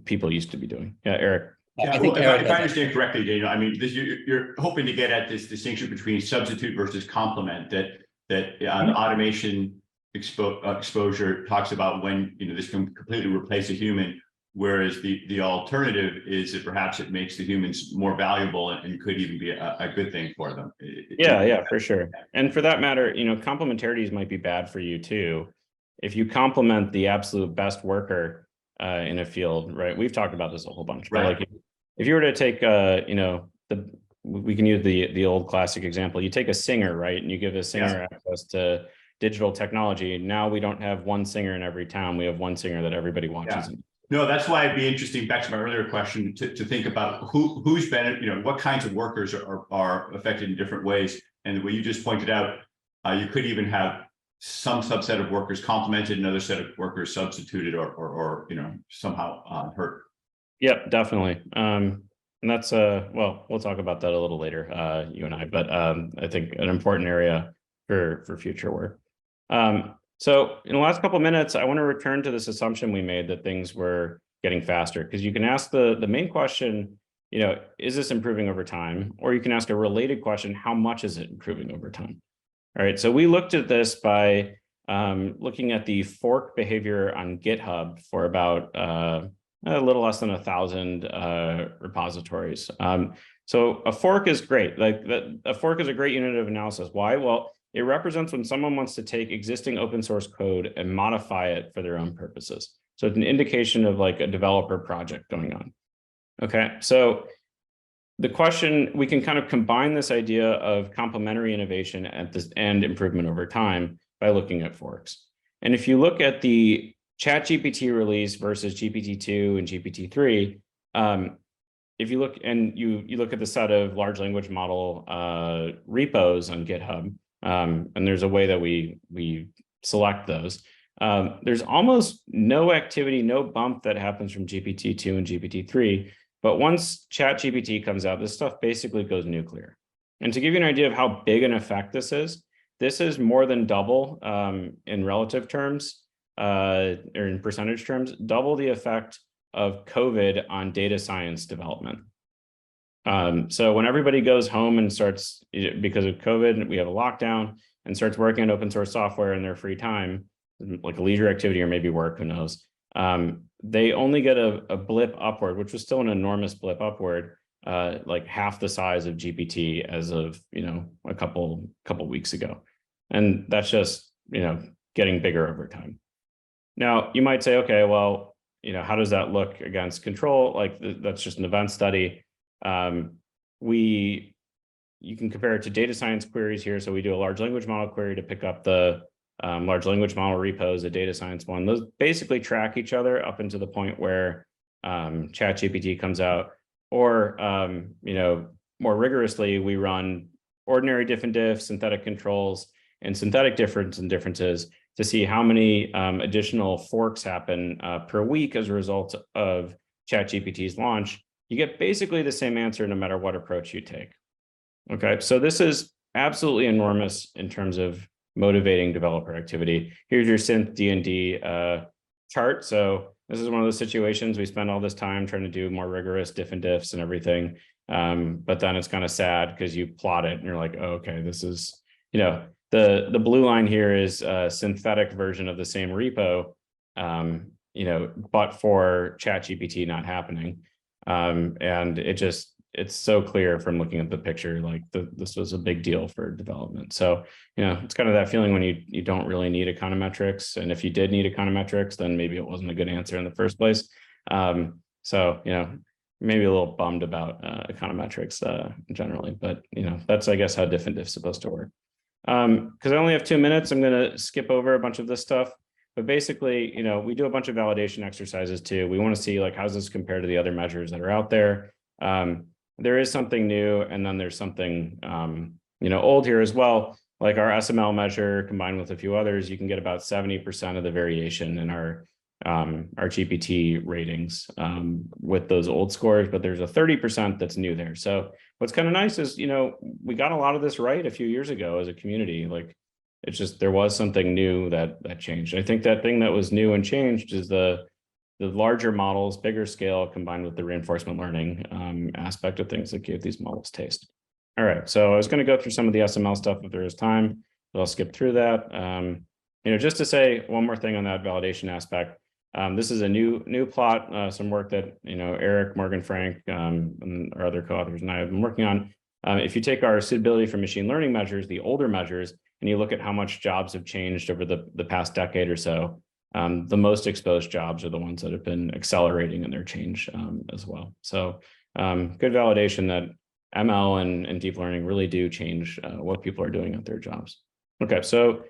people used to be doing. Yeah, Eric. Yeah, I think if I understand correctly, Daniel, I mean, you're hoping to get at this distinction between substitute versus complement that automation exposure talks about when this can completely replace a human, whereas the alternative is that perhaps it makes the humans more valuable and could even be a good thing for them. Yeah, for sure. And for that matter, complementarities might be bad for you too. If you complement the absolute best worker in a field, right? We've talked about this a whole bunch, right? But like if you were to take, the we can use the old classic example. You take a singer, right, and you give a singer access to digital technology. Now we don't have one singer in every town. We have one singer that everybody watches. Yeah. No, that's why it'd be interesting, back to my earlier question, to think about who's benefit, what kinds of workers are affected in different ways. And the way you just pointed out, you could even have some subset of workers complemented, another set of workers substituted, or somehow hurt. Yep, definitely. And that's well, we'll talk about that a little later, you and I, but I think an important area for future work. So in the last couple of minutes, I want to return to this assumption we made that things were getting faster, because you can ask the main question, is this improving over time? Or you can ask a related question, how much is it improving over time? All right, so we looked at this by looking at the fork behavior on GitHub for about a little less than 1,000 repositories. So a fork is great. A fork is a great unit of analysis. Why? Well, it represents when someone wants to take existing open source code and modify it for their own purposes. So it's an indication of like a developer project going on. Okay, so the question, we can kind of combine this idea of complementary innovation and improvement over time by looking at forks. And if you look at the ChatGPT release versus GPT-2 and GPT-3, if you look and you look at the set of large language model repos on GitHub, and there's a way that we select those. There's almost no activity, no bump that happens from GPT-2 and GPT-3. But once ChatGPT comes out, this stuff basically goes nuclear. And to give you an idea of how big an effect this is more than double in relative terms, or in percentage terms, double the effect of COVID on data science development. So when everybody goes home and starts, because of COVID, we have a lockdown, and starts working on open source software in their free time, like a leisure activity or maybe work, who knows, they only get a blip upward, which was still an enormous blip upward, like half the size of GPT as of, a couple weeks ago. And that's just, getting bigger over time. Now, you might say, okay, well, how does that look against control? Like that's just an event study. You can compare it to data science queries here. So we do a large language model query to pick up the large language model repos, a data science one. Those basically track each other up into the point where ChatGPT comes out. Or, more rigorously, we run ordinary diff and diff, synthetic controls, and synthetic difference and differences to see how many additional forks happen per week as a result of ChatGPT's launch. You get basically the same answer no matter what approach you take. Okay, so this is absolutely enormous in terms of motivating developer activity. Here's your synth D&D chart. So this is one of those situations we spend all this time trying to do more rigorous diff and diffs and everything. But then it's kind of sad because you plot it and you're like, oh, okay, this is, the blue line here is a synthetic version of the same repo, but for ChatGPT not happening. And it's so clear from looking at the picture, like this was a big deal for development. So, it's kind of that feeling when you don't really need econometrics. And if you did need econometrics, then maybe it wasn't a good answer in the first place. So, maybe a little bummed about econometrics generally, but, that's, I guess, how diff and diff is supposed to work. Because I only have 2 minutes, I'm going to skip over a bunch of this stuff. But basically, we do a bunch of validation exercises too. We want to see like, how's this compare to the other measures that are out there? There is something new, and then there's something, old here as well. Like our SML measure combined with a few others, you can get about 70% of the variation in our GPT ratings with those old scores, but there's a 30% that's new there. So what's kind of nice is, we got a lot of this right a few years ago as a community. Like, it's just, there was something new that changed. I think that thing that was new and changed is the larger models, bigger scale, combined with the reinforcement learning aspect of things that gave these models taste. All right, so I was going to go through some of the SML stuff if there is time, but I'll skip through that. Just to say one more thing on that validation aspect. This is a new plot, some work that Eric, Morgan Frank, and our other co-authors and I have been working on. If you take our suitability for machine learning measures, the older measures, and you look at how much jobs have changed over the past decade or so, the most exposed jobs are the ones that have been accelerating in their change as well. So good validation that ML and deep learning really do change what people are doing at their jobs. Okay, so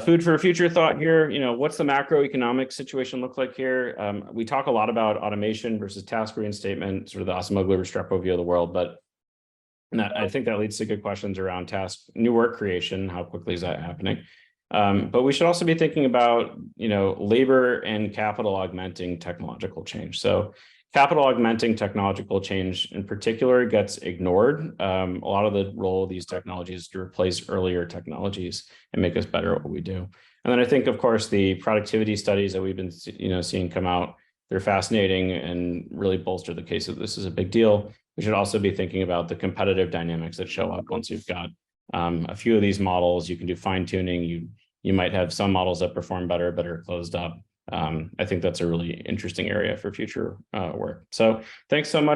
food for future thought here. What's the macroeconomic situation look like here? We talk a lot about automation versus task reinstatement, sort of the Acemoglu Restrepo view of the world, but I think that leads to good questions around new work creation. How quickly is that happening? But we should also be thinking about, labor and capital augmenting technological change. So capital augmenting technological change in particular gets ignored. A lot of the role of these technologies is to replace earlier technologies and make us better at what we do. And then I think, of course, the productivity studies that we've been, seeing come out, they're fascinating and really bolster the case that this is a big deal. We should also be thinking about the competitive dynamics that show up once you've got a few of these models. You can do fine tuning. You might have some models that perform better, but are closed up. I think that's a really interesting area for future work. So thanks so much.